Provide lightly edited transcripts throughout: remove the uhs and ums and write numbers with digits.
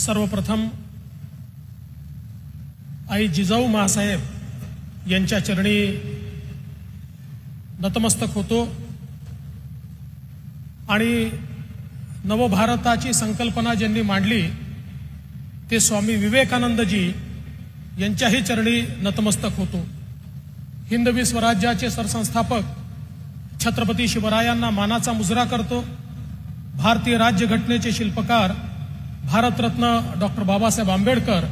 सर्वप्रथम आई जिजाऊ मासाहेब यांच्या चरणी नतमस्तक होतो आणि नवभारताची संकल्पना ज्यांनी मांडली ते स्वामी विवेकानंदजी यांच्याही चरणी नतमस्तक होतो। हिंदवी स्वराज्याचे सरसंस्थापक छत्रपती शिवरायांना मानाचा मुजरा करतो। भारतीय राज्यघटनेचे शिल्पकार भारतरत्न डॉक्टर बाबासाहेब आंबेडकर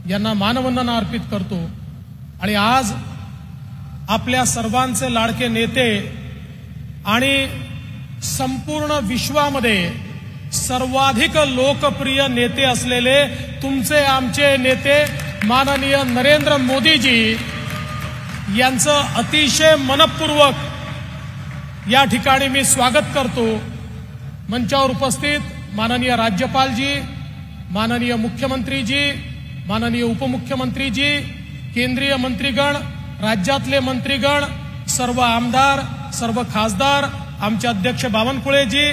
यांना मानवंदना अर्पित करतो आणि आज आपल्या सर्वांचे लाडके नेते आणि संपूर्ण विश्वामध्ये सर्वाधिक लोकप्रिय नेते असलेले तुमचे आमचे नेते माननीय नरेंद्र मोदीजी यांचं अतिशय मनपूर्वक या ठिकाणी मी स्वागत करतो। मंचावर उपस्थित माननीय राज्यपालजी, माननीय मुख्यमंत्रीजी, माननीय उपमुख्यमंत्रीजी, केंद्रीय मंत्रीगण, राज्यातले मंत्रीगण, सर्व आमदार, सर्व खासदार, आमचे अध्यक्ष बावनकुळेजी,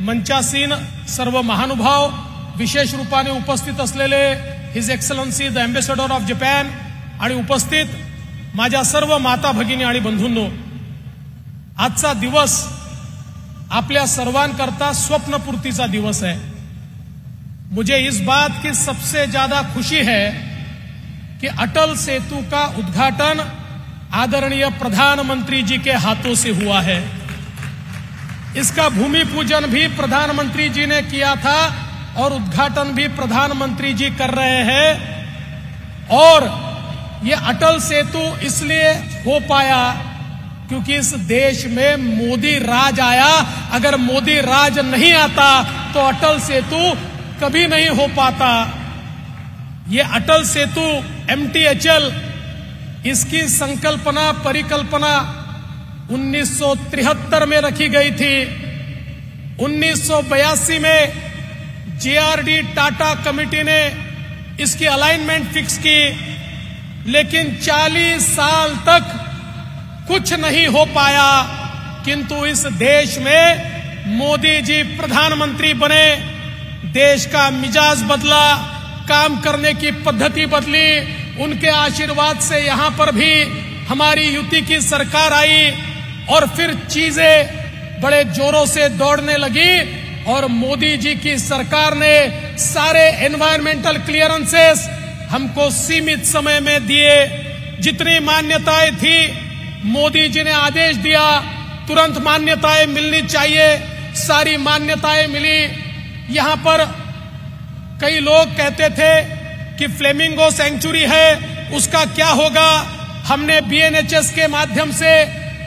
मंचासीन सर्व महानुभाव, विशेष रूपाने उपस्थित असलेले his excellency the ambassador of Japan आणि उपस्थित माझ्या सर्व माता भगिनी आणि बंधूंनो, आजचा दिवस आपल्या सर्वांकरता स्वप्नपूर्तीचा दिवस है। मुझे इस बात की सबसे ज्यादा खुशी है कि अटल सेतु का उद्घाटन आदरणीय प्रधानमंत्री जी के हाथों से हुआ है। इसका भूमि पूजन भी प्रधानमंत्री जी ने किया था और उद्घाटन भी प्रधानमंत्री जी कर रहे हैं। और ये अटल सेतु इसलिए हो पाया क्योंकि इस देश में मोदी राज आया। अगर मोदी राज नहीं आता तो अटल सेतु कभी नहीं हो पाता। ये अटल सेतु MTHL इसकी संकल्पना परिकल्पना 1973 में रखी गई थी। 1982 में JRD टाटा कमेटी ने इसकी अलाइनमेंट फिक्स की, लेकिन 40 साल तक कुछ नहीं हो पाया। किंतु इस देश में मोदी जी प्रधानमंत्री बने, देश का मिजाज बदला, काम करने की पद्धति बदली। उनके आशीर्वाद से यहां पर भी हमारी युति की सरकार आई और फिर चीजें बड़े जोरों से दौड़ने लगी और मोदी जी की सरकार ने सारे एनवायरमेंटल क्लियरेंसेस हमको सीमित समय में दिए। जितनी मान्यताएं थी मोदी जी ने आदेश दिया तुरंत मान्यताएं मिलनी चाहिए, सारी मान्यताएं मिली। यहां पर कई लोग कहते थे कि फ्लेमिंगो सेंचुरी है, उसका क्या होगा। हमने BNHS के माध्यम से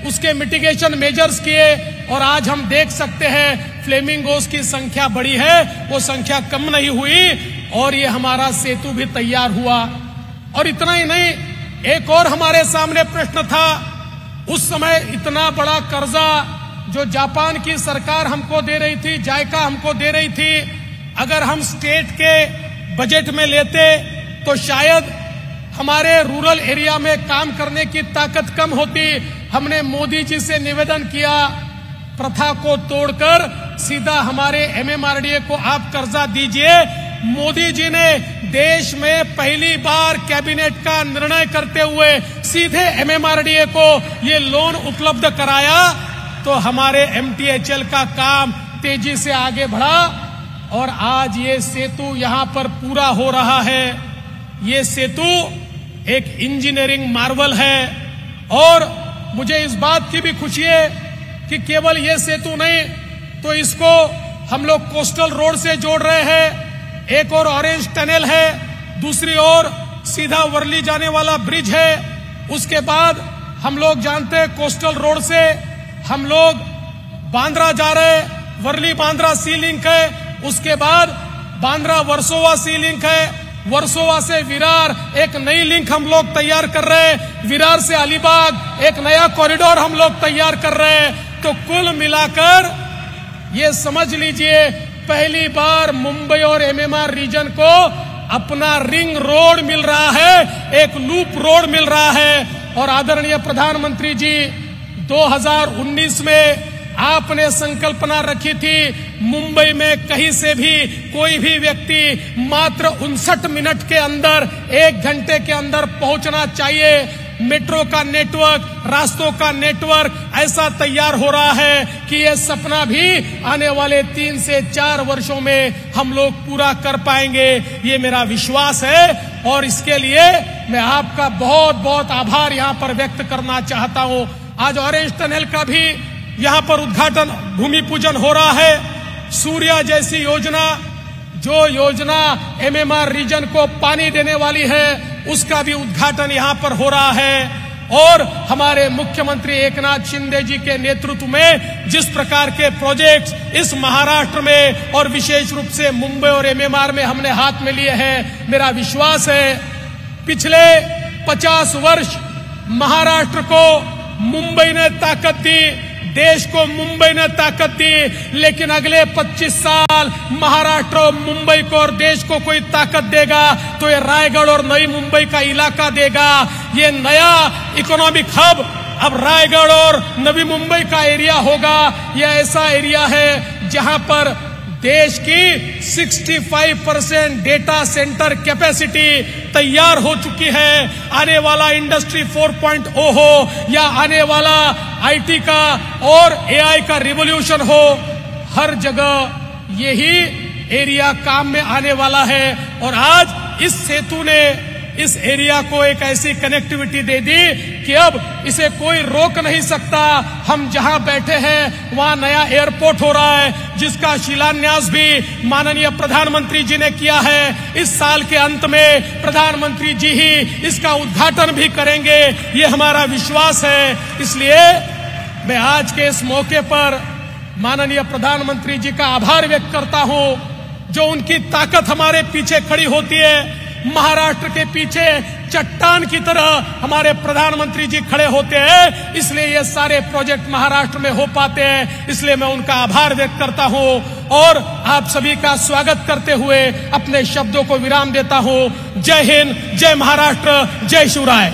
उसके मिटिगेशन मेजर्स किए और आज हम देख सकते हैं फ्लेमिंगोस की संख्या बढ़ी है, वो संख्या कम नहीं हुई और ये हमारा सेतु भी तैयार हुआ। और इतना ही नहीं, एक और हमारे सामने प्रश्न था। उस समय इतना बड़ा कर्जा जो जापान की सरकार हमको दे रही थी, जायका हमको दे रही थी, अगर हम स्टेट के बजट में लेते तो शायद हमारे रूरल एरिया में काम करने की ताकत कम होती। हमने मोदी जी से निवेदन किया प्रथा को तोड़कर सीधा हमारे MMRDA को आप कर्जा दीजिए। मोदी जी ने देश में पहली बार कैबिनेट का निर्णय करते हुए सीधे MMRDA को ये लोन उपलब्ध कराया तो हमारे MTHL का काम तेजी से आगे बढ़ा और आज ये सेतु यहां पर पूरा हो रहा है। ये सेतु एक इंजीनियरिंग मार्वल है और मुझे इस बात की भी खुशी है कि केवल ये सेतु नहीं तो इसको हम लोग कोस्टल रोड से जोड़ रहे हैं। एक और ऑरेंज टनल है, दूसरी ओर सीधा वर्ली जाने वाला ब्रिज है। उसके बाद हम लोग जानते हैं कोस्टल रोड से हम लोग बांद्रा जा रहे हैं, वर्ली बांद्रा सी लिंक है। उसके बाद बांद्रा वर्सोवा सी लिंक है, वर्सोवा से विरार एक नई लिंक हम लोग तैयार कर रहे हैं, विरार से अलीबाग एक नया कॉरिडोर हम लोग तैयार कर रहे हैं। तो कुल मिलाकर ये समझ लीजिए पहली बार मुंबई और MMR रीजन को अपना रिंग रोड मिल रहा है, एक लूप रोड मिल रहा है। और आदरणीय प्रधानमंत्री जी 2019 में आपने संकल्पना रखी थी मुंबई में कहीं से भी कोई भी व्यक्ति मात्र 59 मिनट के अंदर 1 घंटे के अंदर पहुंचना चाहिए। मेट्रो का नेटवर्क, रास्तों का नेटवर्क ऐसा तैयार हो रहा है कि यह सपना भी आने वाले 3 से 4 वर्षों में हम लोग पूरा कर पाएंगे, ये मेरा विश्वास है। और इसके लिए मैं आपका बहुत बहुत आभार यहां पर व्यक्त करना चाहता हूं। आज ऑरेंज टनल का भी यहां पर उद्घाटन, भूमि पूजन हो रहा है। सूर्या जैसी योजना, जो योजना एमएमआर रीजन को पानी देने वाली है, उसका भी उद्घाटन यहां पर हो रहा है। और हमारे मुख्यमंत्री एकनाथ शिंदे जी के नेतृत्व में जिस प्रकार के प्रोजेक्ट्स इस महाराष्ट्र में और विशेष रूप से मुंबई और एमएमआर में हमने हाथ में लिए हैं, मेरा विश्वास है पिछले 50 वर्ष महाराष्ट्र को मुंबई ने ताकत दी, देश को मुंबई ने ताकत दी, लेकिन अगले 25 साल महाराष्ट्र और मुंबई को और देश को कोई ताकत देगा तो ये रायगढ़ और नई मुंबई का इलाका देगा। ये नया इकोनॉमिक हब अब रायगढ़ और नवी मुंबई का एरिया होगा। यह ऐसा एरिया है जहां पर देश की 65% डेटा सेंटर कैपेसिटी तैयार हो चुकी है। आने वाला इंडस्ट्री 4.0 हो या आने वाला आईटी का और एआई का रिवॉल्यूशन हो, हर जगह यही एरिया काम में आने वाला है। और आज इस सेतु ने इस एरिया को एक ऐसी कनेक्टिविटी दे दी कि अब इसे कोई रोक नहीं सकता। हम जहां बैठे हैं वहां नया एयरपोर्ट हो रहा है, जिसका शिलान्यास भी माननीय प्रधानमंत्री जी ने किया है। इस साल के अंत में प्रधानमंत्री जी ही इसका उद्घाटन भी करेंगे, ये हमारा विश्वास है। इसलिए मैं आज के इस मौके पर माननीय प्रधानमंत्री जी का आभार व्यक्त करता हूं, जो उनकी ताकत हमारे पीछे खड़ी होती है। महाराष्ट्र के पीछे चट्टान की तरह हमारे प्रधानमंत्री जी खड़े होते हैं, इसलिए ये सारे प्रोजेक्ट महाराष्ट्र में हो पाते हैं। इसलिए मैं उनका आभार व्यक्त करता हूं और आप सभी का स्वागत करते हुए अपने शब्दों को विराम देता हूं। जय हिंद, जय महाराष्ट्र, जय शिवराय।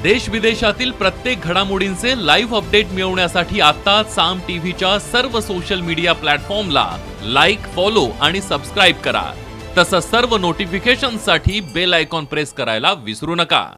देश विदेशातील प्रत्येक घडामोडींचे लाईव्ह अपडेट मिळवण्यासाठी आता साम टीव्हीच्या सर्व सोशल मीडिया प्लॅटफॉर्मला लाईक, फॉलो आणि सबस्क्राइब करा। तसंच सर्व नोटिफिकेशनसाठी बेल आयकॉन प्रेस करायला विसरू नका।